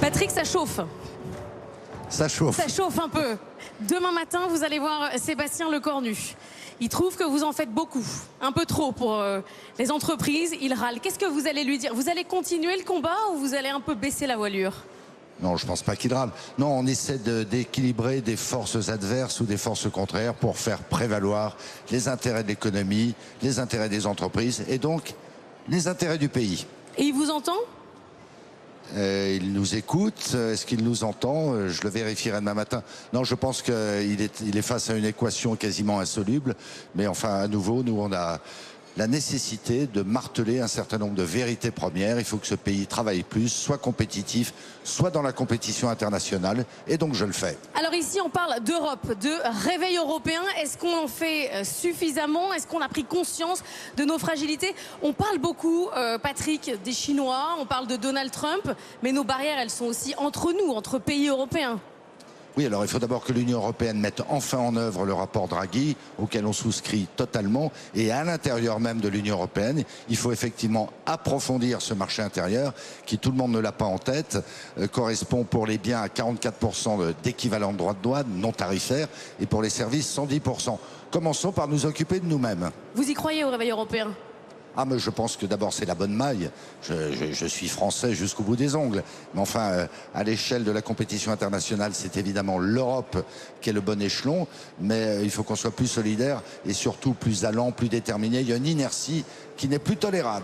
Patrick, ça chauffe. Ça chauffe. Ça chauffe un peu. Demain matin, vous allez voir Sébastien Lecornu. Il trouve que vous en faites beaucoup, un peu trop pour les entreprises. Il râle. Qu'est-ce que vous allez lui dire? Vous allez continuer le combat ou vous allez un peu baisser la voilure? Non, je pense pas qu'il râle. Non, on essaie d'équilibrer des forces adverses ou des forces contraires pour faire prévaloir les intérêts de l'économie, les intérêts des entreprises et donc les intérêts du pays. Et il vous entend? Il nous écoute. Est-ce qu'il nous entend? Je le vérifierai demain matin. Non, je pense qu'il est face à une équation quasiment insoluble. Mais enfin, à nouveau, nous, on a la nécessité de marteler un certain nombre de vérités premières. Il faut que ce pays travaille plus, soit compétitif, soit dans la compétition internationale. Et donc, je le fais. Alors ici, on parle d'Europe, de réveil européen. Est-ce qu'on en fait suffisamment? Est-ce qu'on a pris conscience de nos fragilités? On parle beaucoup, Patrick, des Chinois, on parle de Donald Trump, mais nos barrières, elles sont aussi entre nous, entre pays européens. Oui, alors il faut d'abord que l'Union européenne mette enfin en œuvre le rapport Draghi, auquel on souscrit totalement. Et à l'intérieur même de l'Union européenne, il faut effectivement approfondir ce marché intérieur, qui, tout le monde ne l'a pas en tête, correspond pour les biens à 44% d'équivalent de droits de douane non tarifaires, et pour les services 110%. Commençons par nous occuper de nous-mêmes. Vous y croyez au réveil européen? Ah, mais je pense que d'abord c'est la bonne maille. Je suis français jusqu'au bout des ongles. Mais enfin, à l'échelle de la compétition internationale, c'est évidemment l'Europe qui est le bon échelon. Mais il faut qu'on soit plus solidaire et surtout plus allant, plus déterminé. Il y a une inertie qui n'est plus tolérable.